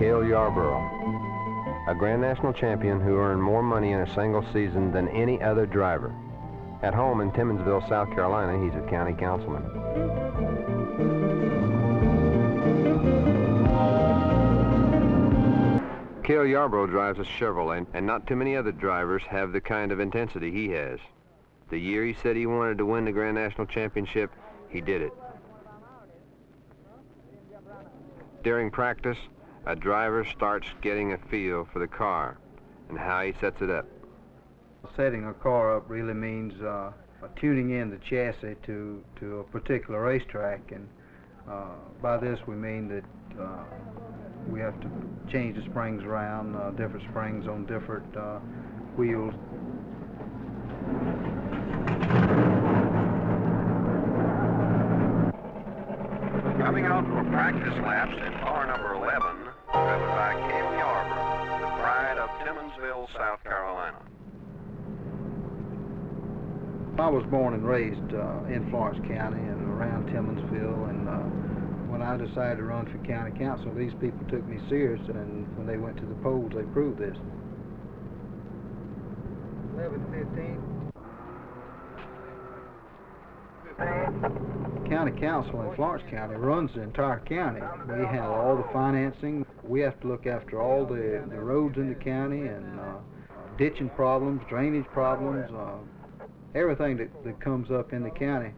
Cale Yarborough, a Grand National champion who earned more money in a single season than any other driver. At home in Timmonsville, South Carolina, he's a county councilman. Cale Yarborough drives a Chevrolet, and not too many other drivers have the kind of intensity he has. The year he said he wanted to win the Grand National Championship, he did it. During practice, a driver starts getting a feel for the car and how he sets it up. Setting a car up really means tuning in the chassis to a particular racetrack, and by this we mean that we have to change the springs around, different springs on different wheels. Coming out for practice laps in car number 11, driven by Cale Yarborough, the pride of Timmonsville, South Carolina. I was born and raised in Florence County and around Timmonsville, and when I decided to run for county council, these people took me serious, and when they went to the polls, they proved this. 11:15. County council in Florence County runs the entire county. We handle all the financing. We have to look after all the roads in the county and ditching problems, drainage problems, everything that comes up in the county.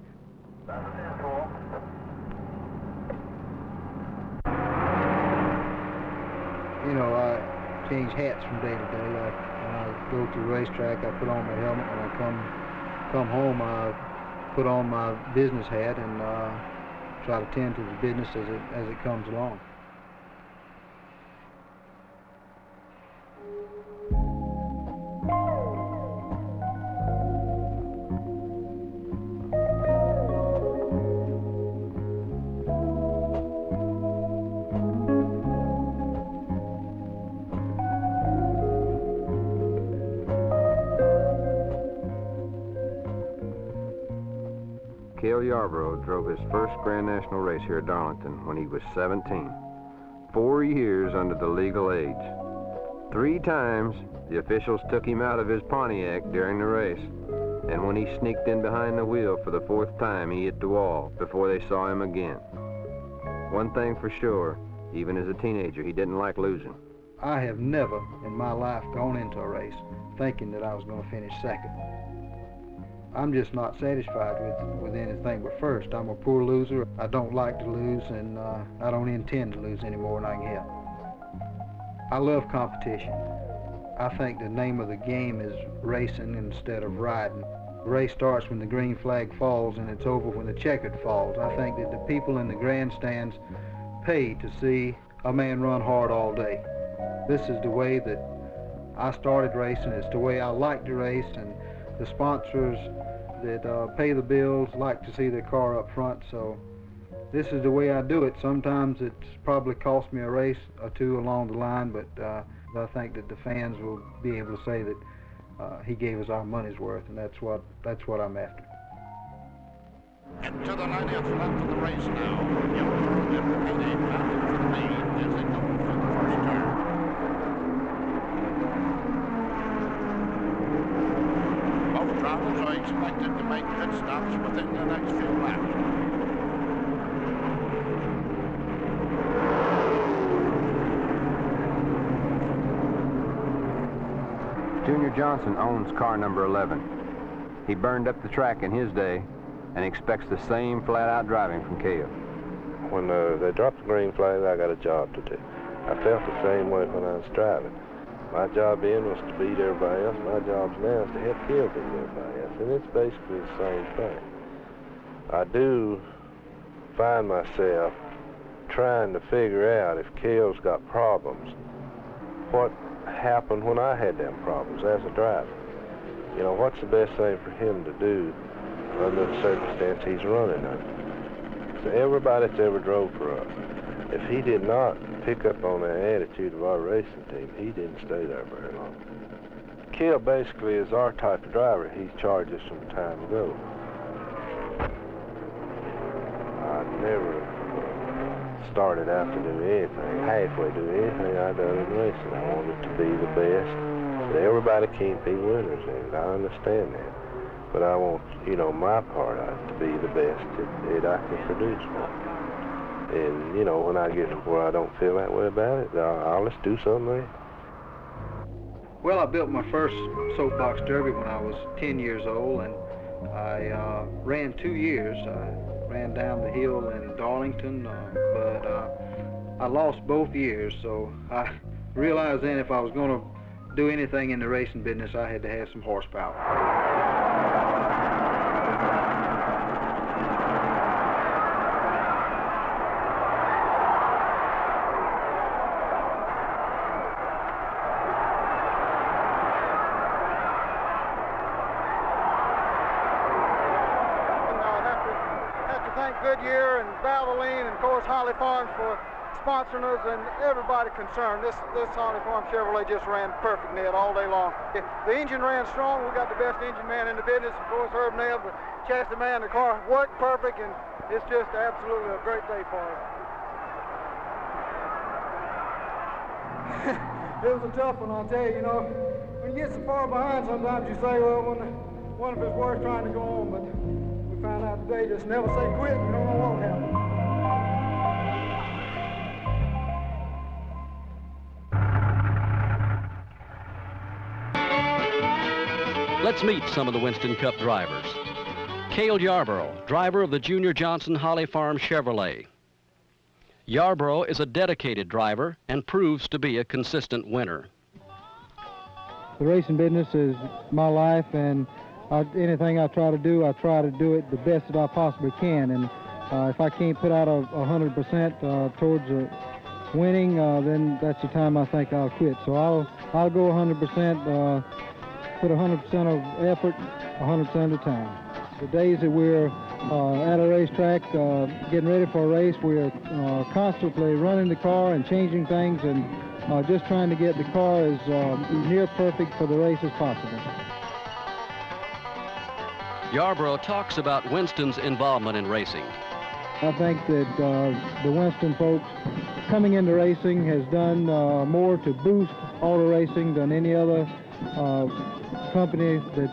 You know, I change hats from day to day. When I go to the racetrack, I put on my helmet. When I come home, I put on my business hat and try to tend to the business as it comes along. Cale Yarborough drove his first Grand National race here at Darlington when he was 17. 4 years under the legal age. 3 times, the officials took him out of his Pontiac during the race. And when he sneaked in behind the wheel for the 4th time, he hit the wall before they saw him again. One thing for sure, even as a teenager, he didn't like losing. I have never in my life gone into a race thinking that I was going to finish second. I'm just not satisfied with anything but first. I'm a poor loser. I don't like to lose, and I don't intend to lose any more than I can help. I love competition. I think the name of the game is racing instead of riding. The race starts when the green flag falls, and it's over when the checkered falls. I think that the people in the grandstands pay to see a man run hard all day. This is the way that I started racing. It's the way I like to race, and the sponsors that pay the bills like to see their car up front, so this is the way I do it. Sometimes it's probably cost me a race or two along the line, but I think that the fans will be able to say that he gave us our money's worth, and that's what I'm after. Into the 90th lap of the race now. Yarborough and Kennedy battling for the lead as they come from the first turn. Both drivers are expected to make pit stops within the next few laps. Junior Johnson owns car number 11. He burned up the track in his day and expects the same flat-out driving from Cale. When they dropped the green flag, I got a job to do. I felt the same way when I was driving. My job then was to beat everybody else. My job now is to help Cale beat everybody else, and it's basically the same thing. I do find myself trying to figure out if Cale's got problems, what happened when I had them problems as a driver. You know, what's the best thing for him to do under the circumstance he's running under? So everybody that's ever drove for us, if he did not pick up on the attitude of our racing team, he didn't stay there very long. Cale basically is our type of driver. He's charged us some time ago. I never started out to do anything, halfway do anything I done in racing. I wanted to be the best. But everybody can't be winners in it. I understand that. But I want, you know, my part to be the best that I can produce one. And, you know, when I get to where I don't feel that way about it, I'll just do something else. Well, I built my first soapbox derby when I was 10 years old, and I ran 2 years. I ran down the hill in Darlington, but I lost both years, so I realized then if I was going to do anything in the racing business, I had to have some horsepower. Goodyear and Valvoline and of course Holly Farms for sponsoring us and everybody concerned. This Holly Farm Chevrolet just ran perfect, Ned, all day long. The engine ran strong. We got the best engine man in the business, of course, Herb Neb, the chassis man. The car worked perfect, and it's just absolutely a great day for us. It was a tough one, I'll tell you. You know, when you get so far behind, sometimes you say, well, one of it's worth trying to go on, but found out today, just never say quit. You don't know what will happen. Let's meet some of the Winston Cup drivers. Cale Yarborough, driver of the Junior Johnson Holly Farm Chevrolet. Yarborough is a dedicated driver and proves to be a consistent winner. The racing business is my life, and anything I try to do it the best that I possibly can. And if I can't put out 100% towards winning, then that's the time I think I'll quit. So I'll go 100%, put 100% of effort, 100% of the time. The days that we're at a racetrack getting ready for a race, we're constantly running the car and changing things and just trying to get the car as near perfect for the race as possible. Yarborough talks about Winston's involvement in racing. I think that the Winston folks coming into racing has done more to boost auto racing than any other company that's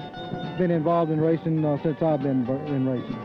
been involved in racing since I've been in racing.